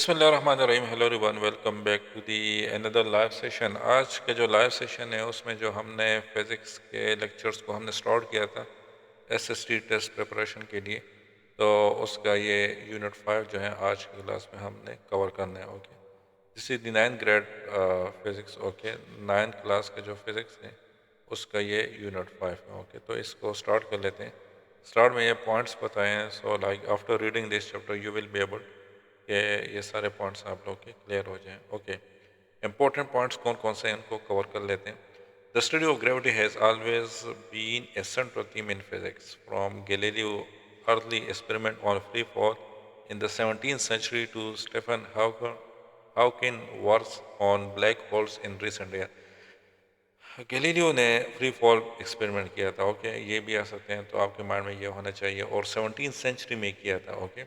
बिस्मिल्लाहिर्रहमानिर्रहीम। Hello everyone, welcome back to the another live session. आज का जो लाइव सेशन है उसमें जो हमने फिज़िक्स के लेक्चर्स को हमने स्टार्ट किया था एसएसटी टेस्ट प्रिपरेशन के लिए, तो उसका ये यूनिट 5 जो है आज की क्लास में हमने कवर करना है। Okay, this is the 9th grade physics. Okay, 9th class का जो फिज़िक्स है उसका ये यूनिट 5 है। ओके, तो इसको स्टार्ट कर लेते हैं। स्टार्ट में ये पॉइंट्स बताए हैं। So like after reading this chapter you will be able कि ये सारे पॉइंट्स आप लोग के क्लियर हो जाएं। ओके, इंपॉर्टेंट पॉइंट्स कौन कौन से हैं इनको कवर कर लेते हैं। The study of gravity has always been a central theme in physics from Galileo early experiment on free fall in the 17th century to Stephen Hawking works on black holes in recent years. Galileo ने free fall experiment किया था। Okay, ये भी आ सकते हैं, तो आपके mind में ये होना चाहिए, और 17th सेंचुरी में किया था। ओके,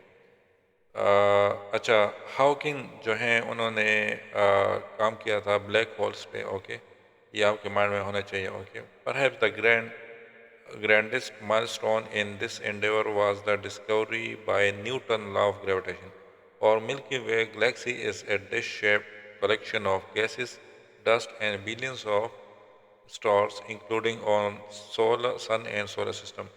अच्छा, हाउकिंग जो हैं उन्होंने काम किया था ब्लैक होल्स पे। ओके, ये आपके माइंड में होना चाहिए। Okay, perhaps the grandest milestone in this endeavor was the discovery by Newton law of gravitation. Our Milky Way galaxy is a dish-shaped collection of gases, dust, and billions of stars, including on solar sun and solar system.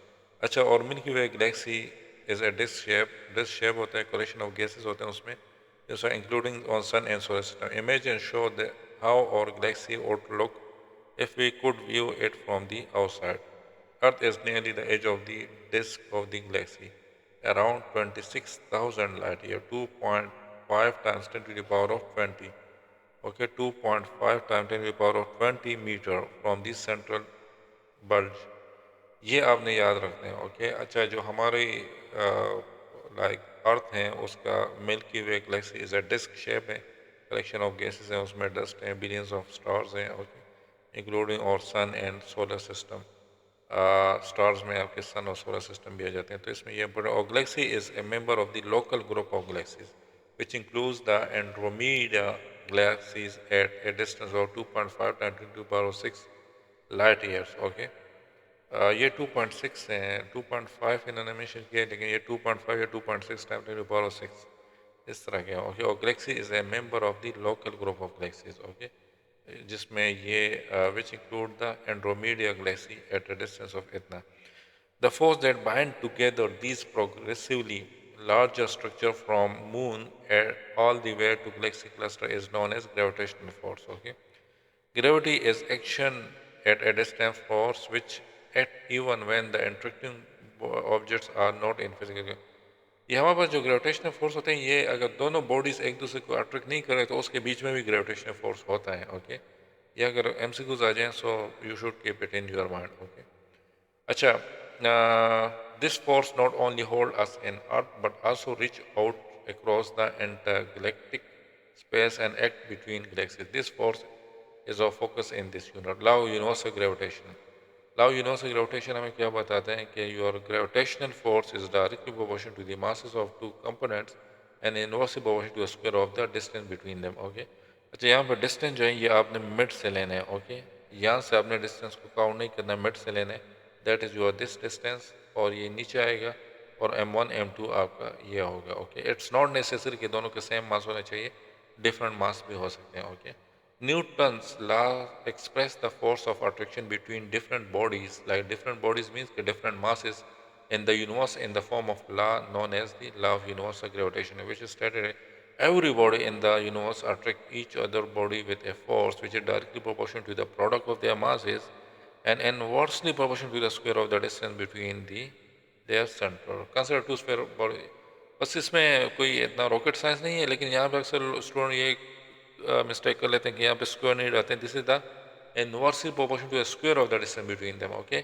अच्छा, और milky way galaxy is a disc shape होता है, collection of gases होते हैं उसमें, including on sun and solar system. Imagine show the how our galaxy would look if we could view it from the outside. Earth is nearly the edge of the disk of the galaxy, around 26,000 light year, 2.5 times 10 to the power of 20. Okay, 2.5 times 10 to the power of 20 meter from the central bulge. ये आपने याद रखना है। Okay, अच्छा, जो हमारी like earth है उसका milky way galaxy is a disc shape है, कलेक्शन ऑफ गैसेस हैं, उसमें डस्ट हैं, बिलियंस ऑफ स्टार्स हैं। Okay, including our sun and solar system. Stars में आपके सन और सोलर सिस्टम भी आ जाते हैं, तो इसमें ये our galaxy is a member of the local group of galaxies which includes the Andromeda galaxies at a distance of 2.5 10 to the power of 6 light years. Okay, ये 2.6 हैं, 2.5 इन्होंने मेंशन किया है, लेकिन ये 2.5 या 2.6 time 10 to the power of 6 इस तरह के। ओके, और galaxy is a member of the local group of galaxies. Okay, जिसमें ये which include the Andromeda Galaxy at a distance of इतना। The force that bind together these progressively larger structure from moon all the way to galaxy cluster is known as gravitational force. Okay, gravity is action at a distance force which act even when the interacting objects are not in physical। ये हमारे पास जो gravitational force होते हैं, ये अगर दोनों bodies एक दूसरे को अट्रैक्ट नहीं करें तो उसके बीच में भी ग्रेविटेशनल फोर्स होता है। ओके, ये अगर एमसीक्यूज आ जाएं, so you should keep it in your mind. Okay, अच्छा, this force not only hold us in Earth but also reach out across the intergalactic space and act between galaxies. This force is of focus in this unit. Law of universal gravitation. Law of universal gravitation हमें क्या बताते हैं कि your gravitational force is directly proportional to the masses of two components and inversely proportional to the square of the distance between them. Okay, अच्छा, यहाँ पर distance जो है ये आपने मिड से लेना है। ओके, यहाँ से आपने डिस्टेंस को काउंट नहीं करना, मिड से लेना है, that is your this distance, और ये नीचे आएगा, और m1 m2 आपका ये होगा। ओके, इट्स नॉट नेसेसरी कि दोनों के सेम मास होने चाहिए, डिफरेंट मास भी हो सकते हैं। Okay, Newton's law express the force of attraction between different bodies, like different bodies means के different masses in the universe in the form of law known as the law of universal gravitation, which is stated every body in the universe attract each other body with a force which is directly proportional to the product of their masses and inversely proportional to the square of the distance between their center. Consider two sphere body। बस इसमें कोई इतना rocket science नहीं है, लेकिन यहाँ पे अक्सर स्टूडेंट ये मिस्टेक कर लेते हैं कि यहाँ पे स्क्वायर नहीं रहते हैं। This is the inversely proportion to the square of the distance between them. Okay,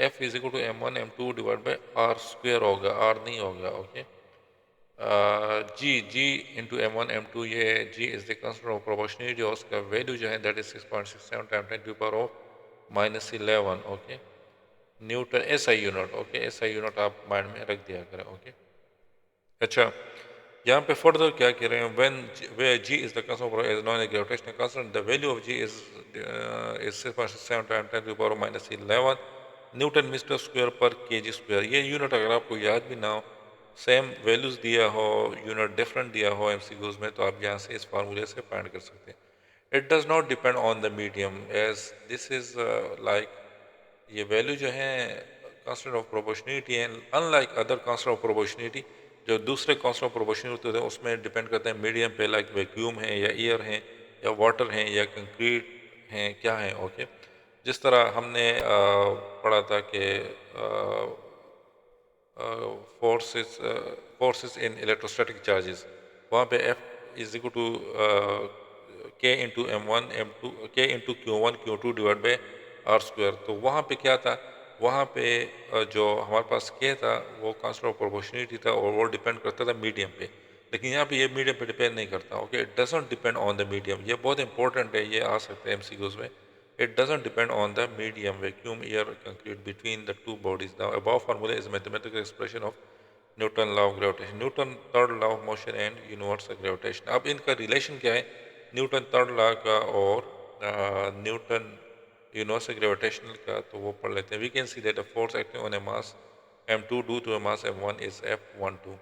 F is equal to m1 m2 divide by R square होगा, आर नहीं होगा। Okay, G into m1 m2, ये G is the constant of proportionality, और उसका value जो है that is 6.67 time 10 to the power of -11। Okay, newton SI unit. Okay, SI unit आप mind में रख दिया करें। ओके, अच्छा, यहाँ पे फर्दर क्या कह रहे हैं, when where G is the constant of is non a gravitational constant, the value of G is 6.67 time 10 to the power -11 newton metre square per KG square. ये यूनिट अगर आपको याद भी ना हो सेम वैल्यूज़ दिया हो, यूनिट डिफरेंट दिया हो एमसीक्यूज़ में, तो आप यहाँ से इस फार्मूले से फाइंड कर सकते हैं. It does not depend on the medium as this is like, ये वैल्यू जो है कांस्टेंट ऑफ प्रोपोर्शनलिटी है, unlike other constant of proportionality जो दूसरे कांस्टेंट ऑफ प्रोपोर्शनलिटी होते हैं उसमें डिपेंड करते हैं मीडियम पे, लाइक वैक्यूम है या एयर है या वाटर है या कंक्रीट है, क्या है. ओके, जिस तरह हमने पढ़ा था कि forces forces in electrostatic charges, वहाँ पे F is equal to K into M1 M2 K into Q1 Q2 divide by R square. तो वहाँ पे क्या था, वहाँ पे जो हमारे पास K था वो कांस्टेंट ऑफ प्रोपोर्शनलिटी था और वो डिपेंड करता था मीडियम पे, लेकिन यहाँ पे ये मीडियम पे डिपेंड नहीं करता. Okay, it doesn't depend on the medium, ये बहुत इंपॉर्टेंट है, ये आ सकते हैं एमसीक्यूज में. It doesn't depend on the medium, vacuum, air, concrete between the two bodies. The above formula is a mathematical expression of Newton law of gravitation. Newton third law of motion and universal gravitation. अब इनका relation क्या है Newton third law का और Newton universal gravitational का, तो वो पढ़ लेते हैं. We can see that the force acting on a mass m2 due to a mass m1 is F12.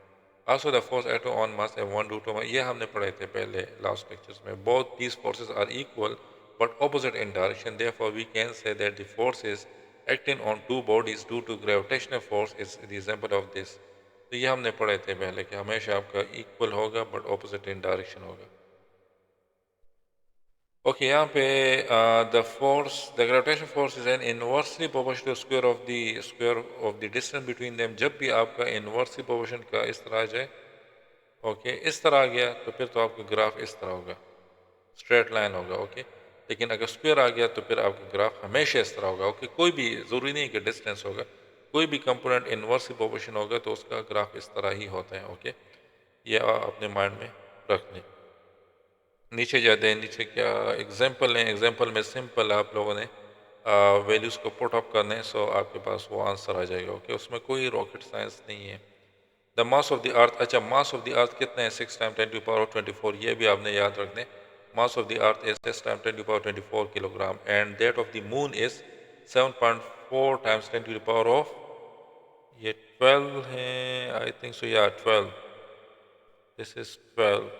Also the force acting on mass m1 due to, ये हमने पढ़े थे पहले लास्ट लेक्चर्स में. Both these forces are equal but opposite in direction. Therefore, we can say that the forces acting on two bodies due to gravitational force is the example of this. तो ये हमने पढ़े थे पहले कि हमेशा आपका इक्वल होगा बट ऑपोजिट इन डायरेक्शन होगा. ओके, यहाँ पे the force, the gravitation force is an inversely proportional square of the distance between them. जब भी आपका इनवर्सली प्रोपोर्शन का इस तरह आ जाए, ओके इस तरह आ गया, तो फिर तो आपका ग्राफ इस तरह होगा, स्ट्रेट लाइन होगा. ओके, लेकिन अगर स्क्वायर आ गया तो फिर आपका ग्राफ हमेशा इस तरह होगा. ओके, कोई भी ज़रूरी नहीं कि डिस्टेंस होगा, कोई भी कंपोनेंट इनवर्सली प्रोपोर्शन होगा तो उसका ग्राफ इस तरह ही होता है. ओके, ये अपने माइंड में रख लें. नीचे जाते हैं, नीचे क्या एग्जाम्पल है. एग्जाम्पल में सिंपल आप लोगों ने वैल्यूज़ को पुट अप करने, सो आपके पास वो आंसर आ जाएगा. ओके, उसमें कोई रॉकेट साइंस नहीं है. द मास ऑफ द अर्थ, अच्छा मास ऑफ द अर्थ कितना है, 6 टाइम 10 टू पावर ऑफ 24. ये भी आपने याद रखने. Mass of the earth is 6 time 10 to power 24 kilogram and that of the moon is 7.4 times 10 to power of, ये 12 है आई थिंक सो, या 12, दिस इज 12.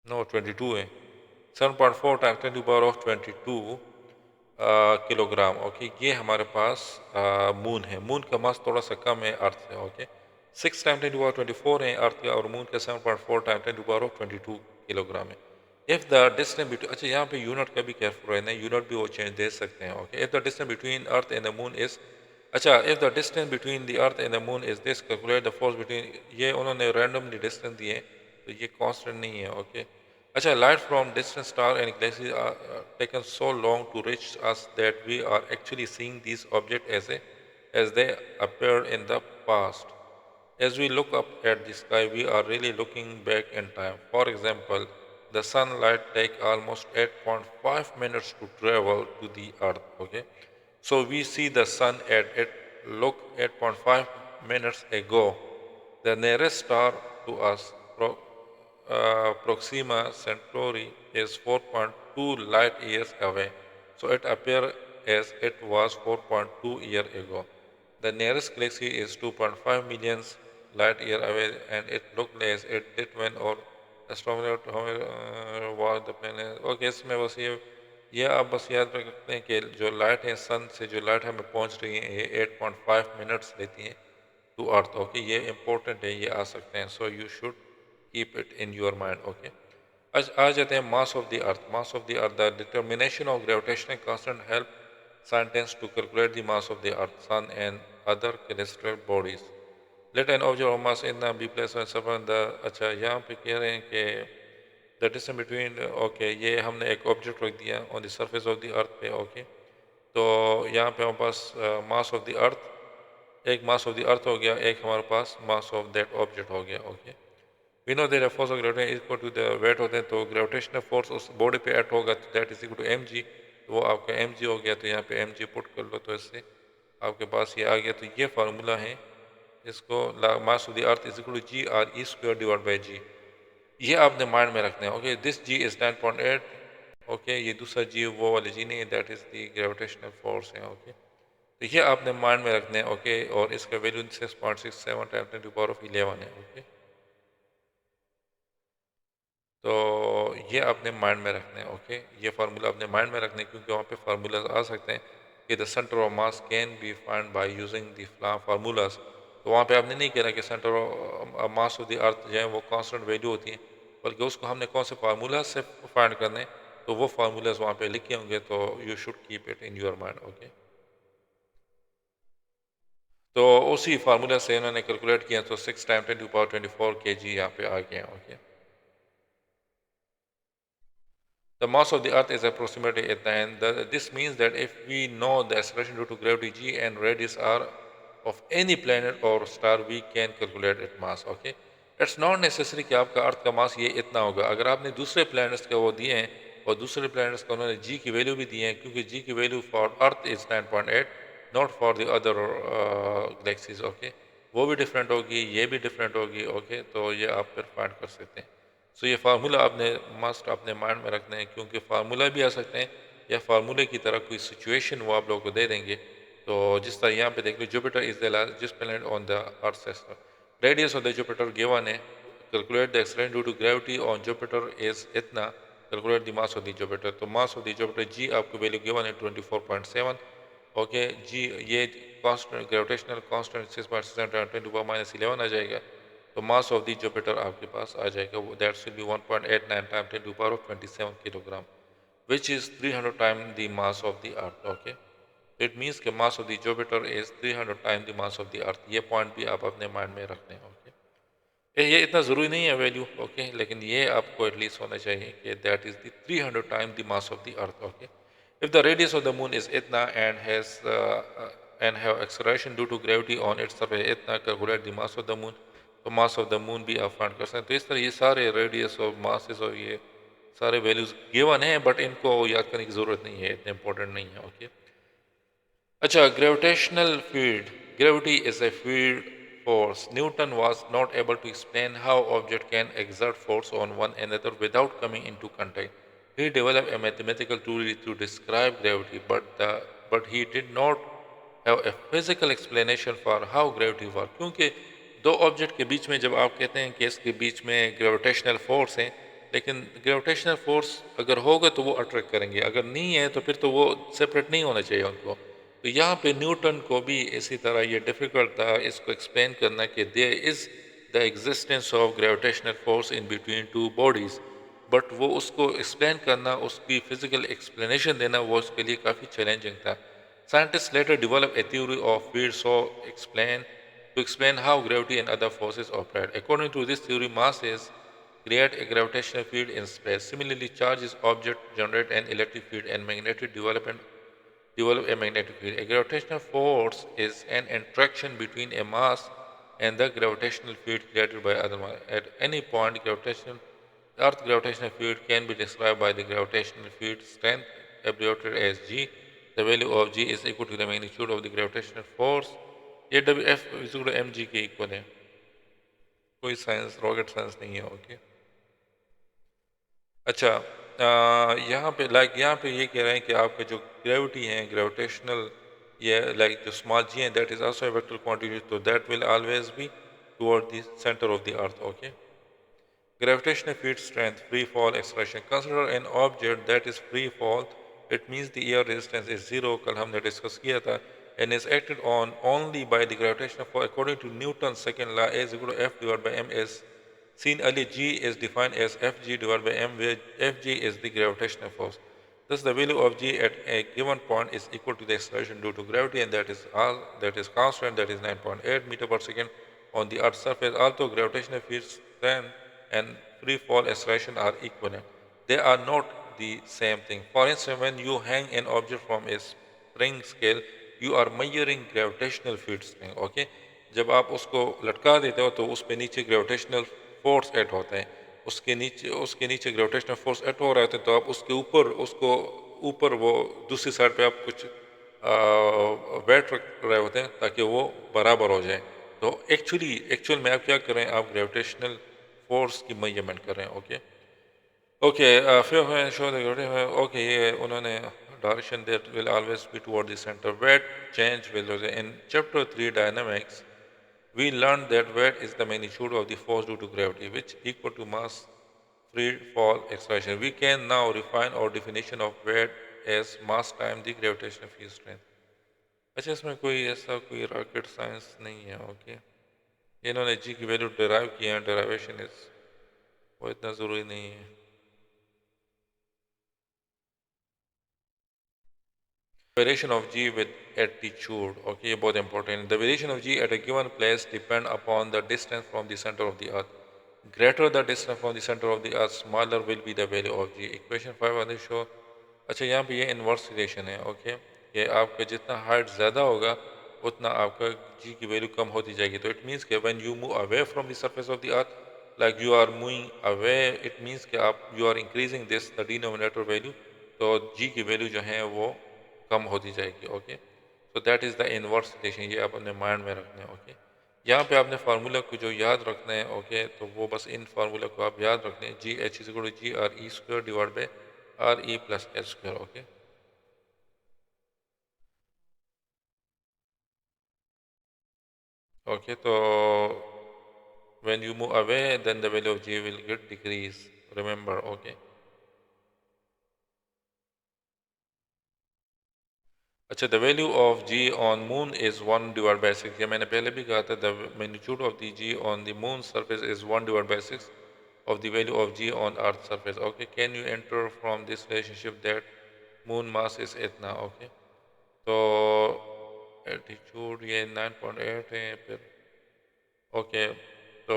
नो 22 है. 7.4 times 10 to power of 22 kilogram. Okay, ये हमारे पास moon है. Moon का मास थोड़ा सा कम है अर्थ से. ओके, 6 टाइम 10 टू पावर 24 है अर्थ का और मून का 7.4 time 10 to power of 22 kilogram है. इफ द डिस्टेंस बिटवीन, अच्छा यहाँ पे यूनिट का भी केयरफुल रहना है, यूनिट भी वो चेंज दे सकते हैं. Okay, if the distance between earth and the moon is, अच्छा if the distance between the earth and the moon is this, calculate the force between, ये उन्होंने रैंडमली डिस्टेंस दिए तो ये कांस्टेंट नहीं है. ओके, अच्छा light from distant star and galaxies are taken so long to reach us that we are actually seeing these objects as they appeared in the past. As we look up at the sky, we are really looking back in time. For example, the sunlight take almost 8.5 minutes to travel to the earth. Okay, so we see the sun at it look 8.5 minutes ago. The nearest star to us, Proxima Centauri, is 4.2 light years away, so it appears as it was 4.2 years ago. The nearest galaxy is 2.5 million light year away, and it looked as it did when our astronomer was the planet. Okay, इसमें बस ये आप बस याद रखते हैं कि जो लाइट है सन से, जो लाइट हमें पहुंच रही है ये 8.5 मिनट्स लेती हैं टू अर्थ. ओके, ये इंपॉर्टेंट है, ये आ सकते हैं, so you should keep it in your mind. Okay, आज आ जाते हैं मास of the earth. Mass of the earth, the determination of gravitational constant help scientists to calculate the mass of the earth, sun and other celestial bodies. Let an object of mass in be placed on surface the, अच्छा यहाँ पे कह रहे हैं कि the distance between, okay ये हमने एक ऑब्जेक्ट रख दिया on the surface of the earth पे. ओके, तो यहाँ पे हमारे पास मास ऑफ द अर्थ, एक मास ऑफ द अर्थ हो गया, एक हमारे पास मास ऑफ दैट ऑब्जेक्ट हो गया. Okay, we know that force of gravitation equal to the weight होते हैं, तो ग्रेविटेशनल फोर्स उस बॉडी पे एक्ट होगा, तो that is equal to M G. तो वो आपका एम जी हो गया, तो यहाँ पे एम जी पुट कर लो, तो इससे आपके पास ये आ गया. तो ये फार्मूला है, इसको mass of the earth is equal to G R E square divide by G. ये आपने माइंड में रखना है. Okay, this G is 9.8 okay, ये दूसरा जी वो वाले जी नहीं है, that is the gravitational force है। ओके, तो ये आपने माइंड में रखना है। ओके, और इसका वैल्यू 6.67 टाइम 10⁻11 है। ओके, तो ये आपने माइंड में रखना है। ओके, ये फार्मूला आपने माइंड में रखना है, क्योंकि वहाँ पे फार्मूलाज आ सकते हैं कि the centre of mass can be find by using the formulas. तो वहाँ पे आपने नहीं कहना कि centre of mass of the अर्थ जो है वो कांस्टेंट वैल्यू होती है, बल्कि उसको हमने कौन से फार्मूला से फाइंड करने हैं, तो वो फार्मूलाज वहाँ पे लिखे होंगे, तो you should keep it in your mind. Okay, तो उसी फार्मूला से इन्होंने कैलकुलेट किया, तो 6 टाइम 10⁻24 kg यहाँ पे आ गया। Okay, the mass of the earth is approximately at the end. This means that if we know the acceleration due to gravity g and radius r of any planet or star, we can calculate its mass. Okay, it's not necessary कि आपका अर्थ का मास ये इतना होगा। अगर आपने दूसरे planets के वो दिए हैं और दूसरे प्लैनेट्स का उन्होंने जी की वैल्यू भी दी है, क्योंकि जी की value for earth is 9.8, not for the other galaxies. Okay, वो भी डिफरेंट होगी, ये भी डिफरेंट होगी। ओके, तो ये आप फिर फाइंड कर सकते हैं। सो ये फार्मूला आपने मस्ट अपने माइंड में रखना है, क्योंकि फार्मूला भी आ सकते हैं या फार्मूले की तरह कोई सिचुएशन वो आप लोगों को दे देंगे। तो जिस तरह यहाँ पे देख लो, Jupiter is the largest planet on the earth system, radius of the Jupiter given है, calculate the acceleration due to gravity on Jupiter is इतना, calculate the mass of the Jupiter. तो मास ऑफ द जुपिटर जी आपको value given है 24.7। Okay जी, ये constant gravitational constant 6.67 × 10⁻11 आ जाएगा। तो mass of the Jupiter आपके पास आ जाएगा, वो that will be 1.89 time 10⁻27 kilogram, which is 300 time the mass of the earth. Okay, it means के mass of the Jupiter is 300 time the mass of the earth. ये point भी आप अपने mind में रखते हैं। ओके, ये इतना ज़रूरी नहीं है वैल्यू। ओके, लेकिन ये आपको एटलीस्ट होना चाहिए कि that is the 300 time the mass of the earth. Okay, if the radius of the moon is itna and has and have acceleration due to gravity on its surface itna, calculate the mass of the moon। तो mass of the moon भी आप find कर सकते हैं। तो इस तरह ये सारे रेडियस और मासेस और ये सारे वैल्यूज गिवन हैं, बट इनको याद करने की ज़रूरत नहीं है, इतने इंपॉर्टेंट नहीं है। ओके, अच्छा, gravitational field, gravity is a field force. Newton was not able to explain how object can exert force on one another without coming into contact. He developed a mathematical tool to describe gravity, but he did not have a physical explanation for how gravity works। क्योंकि दो object के बीच में जब आप कहते हैं कि इसके बीच में ग्रेविटेशनल फोर्स है, लेकिन ग्रेविटेशनल फोर्स अगर होगा तो वो अट्रैक्ट करेंगे, अगर नहीं है तो फिर तो वो सेपरेट नहीं होना चाहिए उनको। तो यहाँ पे न्यूटन को भी इसी तरह ये डिफ़िकल्ट था इसको एक्सप्लेन करना कि there is the existence of gravitational force in between two bodies, but वो उसको एक्सप्लेन करना, उसकी फिजिकल एक्सप्लेनेशन देना, वो उसके लिए काफ़ी चैलेंजिंग था। Scientists later developed a theory of field to explain how gravity and other forces operate. According to this theory, masses create a gravitational field in space. Similarly, charged objects generate an electric field and magnetic develop a magnetic field. A gravitational force is an interaction between a mass and the gravitational field created by other mass. At any point, the Earth's gravitational field can be described by the gravitational field strength, abbreviated as G. The value of G is equal to the magnitude of the gravitational force. AWF is equal to mg के equal है। कोई science rocket science नहीं है। Okay, अच्छा, यहाँ पे यहाँ पे ये कह रहे हैं कि आपका जो ग्रेविटी है, ग्रेविटेशनल, ये जो स्मॉल जी है, that is also a vector quantity, तो that will always be toward the centre of the earth. Okay, gravitational field strength, free fall acceleration, consider an object that is free fall, it means the air resistance is zero, कल हमने discuss किया था, and is acted on only by the gravitational force according to Newton's second law, A is equal to F divided by m, as seen earlier. G is defined as Fg divided by m, where Fg is the gravitational force. Thus, the value of G at a given point is equal to the acceleration due to gravity, and that is constant, that is 9.8 meter per second on the Earth's surface. Although gravitational field strength and free fall acceleration are equivalent, they are not the same thing. For instance, when you hang an object from a spring scale, you are measuring gravitational field strength। okay, जब आप उसको लटका देते हो तो उस पे नीचे ग्रेविटेशनल फोर्स ऐड होता है, उसके नीचे ग्रेविटेशनल फोर्स ऐड हो रहा है, तो आप उसके ऊपर उसको ऊपर वो दूसरी साइड पे आप कुछ वेट रख रहे होते हैं ताकि वो बराबर हो जाए। तो एक्चुअल में आप क्या कर रहे हैं, आप ग्रेविटेशनल फोर्स की मेजरमेंट कर रहे हैं। ओके, Okay, few हैं show the okay ये उन्होंने direction that will always be toward the center. Weight change will in chapter 3 dynamics we learned that weight is the magnitude of the force due to gravity which equal to mass free fall acceleration. We can now refine our definition of weight as mass times the gravitational field strength. अच्छा इसमें कोई ऐसा कोई rocket science नहीं है okay इन्होंने जी की value derive किया है डेराइवेशन इज वो इतना ज़रूरी नहीं है variation of g with attitude okay ये बहुत important the variation of g at a given place depend upon the distance from the center of the earth greater the distance from the center of the earth smaller will be the value of g equation 5 on the show अच्छा यहाँ पे ये inverse relation है okay ये आपका जितना height ज़्यादा होगा उतना आपका जी की वैल्यू कम होती जाएगी तो इट मीन्स कि when you move away from the surface of the earth like you are moving away it means कि आप you are increasing this the denominator value तो जी की वैल्यू जो है वो कम होती जाएगी okay so that is the inverse relation ये आप अपने माइंड में रखना है ओके यहाँ पे आपने फार्मूला को जो याद रखना है ओके तो वो बस इन फार्मूला को आप याद रखना है G H is equal to G R E square divide by R E plus H square okay okay तो when you move away then the value of g will get decrease remember okay अच्छा the value of g on moon is 1 divided by 6 ये मैंने पहले भी कहा था the magnitude of the g on the moon surface is 1 divided by 6 of the value of g on earth surface okay can you enter from this relationship that moon mass is इतना okay तो altitude ये 9.8 है फिर okay तो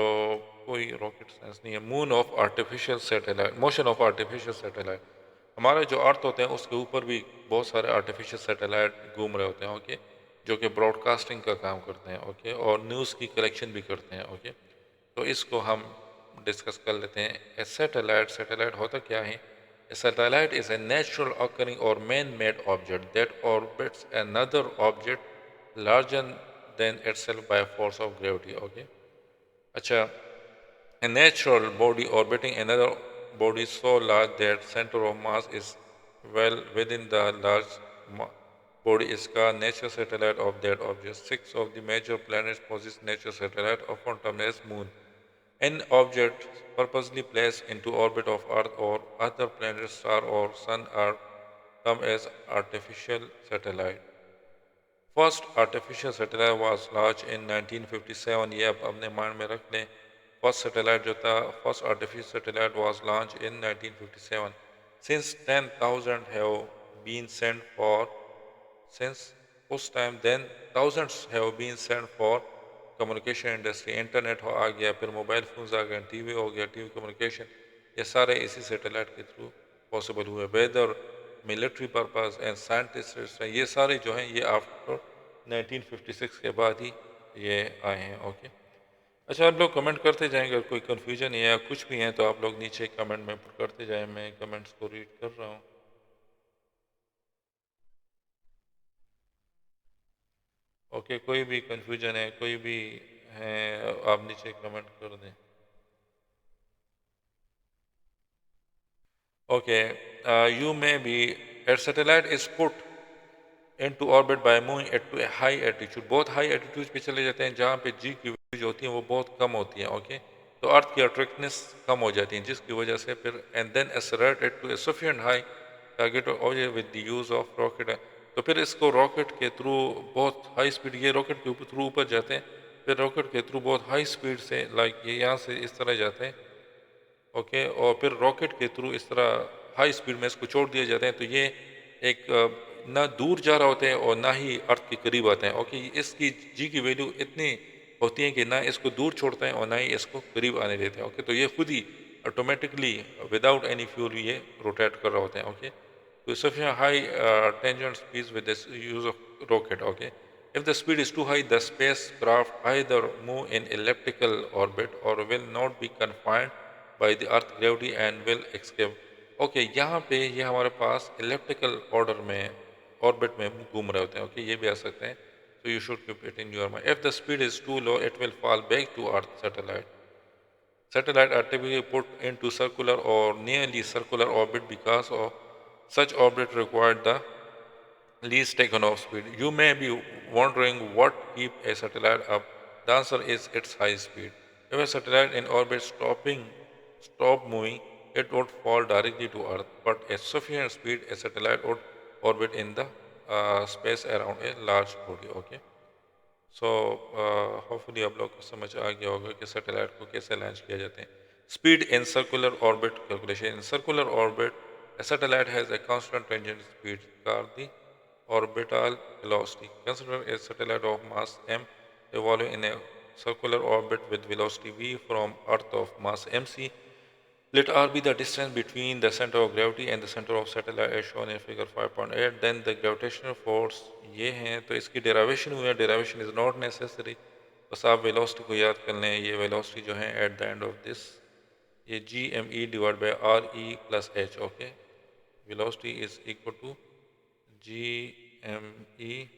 कोई rocket science नहीं है moon of artificial satellite motion of artificial satellite हमारे जो अर्थ होते हैं उसके ऊपर भी बहुत सारे आर्टिफिशियल सैटेलाइट घूम रहे होते हैं ओके जो कि ब्रॉडकास्टिंग का काम करते हैं ओके और न्यूज़ की कलेक्शन भी करते हैं ओके तो इसको हम डिस्कस कर लेते हैं ए सैटेलाइट सैटेलाइट होता क्या है a satellite is a natural occurring or man made object that orbits another object larger than itself by force of gravity okay अच्छा a natural body orbiting another body so large that center of mass is well within the large body is called natural satellite of that object. Six of the major planets possess natural satellite, often termed as moon. An object purposely placed into orbit of Earth or other planets, star or sun are termed as artificial satellite. First artificial satellite was launched in 1957. ये आप अपने mind में रख लें first satellite जो था first artificial satellite was launch in 1957 since 10,000 have been sent for since उस time then thousands have been sent for communication industry internet हो आ गया फिर मोबाइल फोन्स आ गए टीवी हो गया टीवी कम्युनिकेशन ये सारे इसी सैटेलाइट के थ्रू पॉसिबल हुए weather military purpose and scientist ये सारे जो हैं ये आफ्टर 1956 के बाद ही ये आए हैं ओके अच्छा आप लोग कमेंट करते जाएंगे अगर कोई कन्फ्यूजन है या कुछ भी है तो आप लोग नीचे कमेंट में पुट करते जाएं मैं कमेंट्स को रीड कर रहा हूँ ओके कोई भी कन्फ्यूजन है कोई भी है आप नीचे कमेंट कर दें okay you may be a satellite is put into orbit by moving it to a high altitude बहुत हाई एल्टीट्यूड पे चले जाते हैं जहाँ पे जी की वैल्यू जो होती है वो बहुत कम होती है ओके तो अर्थ की अट्रैक्टनेस कम हो जाती है जिसकी वजह से फिर and then accelerate it to a sufficient high target object with the use of rocket तो फिर इसको रॉकेट के थ्रू बहुत हाई स्पीड ये रॉकेट के थ्रू ऊपर जाते हैं फिर रॉकेट के थ्रू बहुत हाई स्पीड से लाइक ये यहाँ से इस तरह जाते हैं ओके और फिर रॉकेट के थ्रू इस तरह हाई स्पीड में इसको छोड़ दिए जाते हैं तो ये एक ना दूर जा रहा होते हैं और ना ही अर्थ के करीब आते हैं ओके इसकी जी की वैल्यू इतनी होती है कि ना इसको दूर छोड़ते हैं और ना ही इसको करीब आने देते हैं ओके तो ये खुद ही ऑटोमेटिकली विदाउट एनी फ्यूल ये रोटेट कर रहे होते हैं okay to sufficient high tangent speeds with the use of rocket okay if the speed is too high the spacecraft either move in elliptical orbit or will not be confined by the earth gravity and will escape okay यहाँ पे ये हमारे पास elliptical order में orbit में घूम रहे होते हैं ओके ये भी आ सकते हैं so you should keep it in your mind if the speed is too low it will fall back to earth satellite Satellites are typically put into circular or nearly circular orbit because of such orbit required the least takeoff speed. You may be wondering what keeps a satellite up. The answer is its high speed. If a satellite in orbit stop moving, it would fall directly to Earth. But at sufficient speed, a satellite would orbit in the space around a large body. Okay. So hopefully आप लोग को समझ आ गया होगा कि satellite को कैसे launch किया जाते हैं speed in circular orbit calculation in circular orbit a satellite has a constant tangent speed called the orbital velocity. Consider a satellite of mass m revolving in a circular orbit with velocity v from Earth of mass mc. Let R be the distance between the center of gravity and the center of satellite as shown in figure 5.8. Then the gravitational force ये हैं तो इसकी derivation हुई है derivation is not necessary बस आप velocity को याद कर लें ये velocity जो है at the end of this ये gme divided by re plus h okay velocity is equal to gme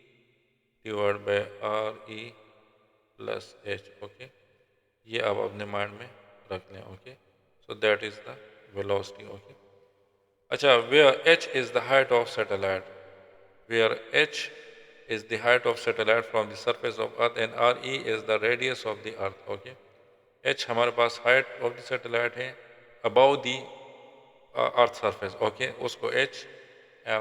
divided by re plus h okay ये आप अपने माइंड में रख लें okay so that is the velocity okay acha where h is the height of satellite where h is the height of satellite from the surface of earth and re is the radius of the earth okay h हमारे पास height of the satellite है above the earth surface okay उसको h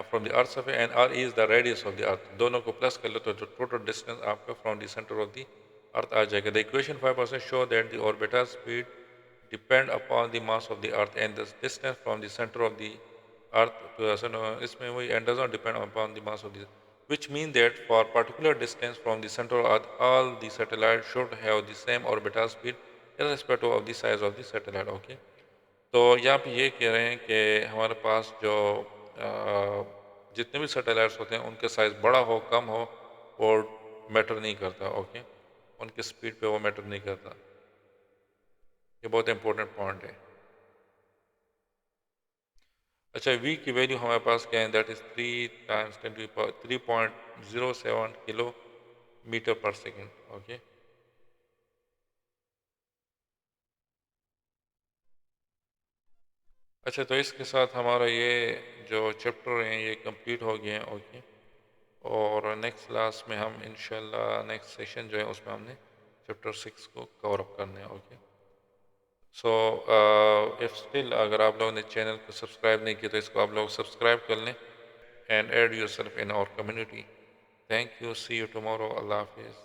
from the earth surface and re is the radius of the earth दोनों को plus कर लो तो जो total distance आपका from the center of the earth आ जाएगा the equation 5% show that the orbital speed depend upon the mass of the earth and the distance from the center of the earth to the sun इसमें वही and does not depend upon the mass of the which means that for particular distance from the center of earth all the satellites should have the same orbital speed irrespective of the size of the satellite okay तो यहाँ पे ये कह रहे हैं कि हमारे पास जो जितने भी सैटेलाइट्स होते हैं उनके साइज़ बड़ा हो कम हो वो मैटर नहीं करता ओके उनके स्पीड पे वो मैटर नहीं करता ये बहुत इंपॉर्टेंट पॉइंट है अच्छा वी की वैल्यू हमारे पास क्या है दैट इज 3 × 10⁻³ किलोमीटर पर सेकेंड ओके अच्छा तो इसके साथ हमारा ये जो चैप्टर हैं ये कंप्लीट हो गए हैं ओके और नेक्स्ट क्लास में हम इंशाल्लाह नेक्स्ट सेशन जो है उसमें हमने चैप्टर 6 को कवर अप करना है ओके सो इफ स्टिल अगर आप लोगों ने चैनल को सब्सक्राइब नहीं किया तो इसको आप लोग सब्सक्राइब कर लें and add yourself in our community. Thank you. See you tomorrow. Allah Hafiz.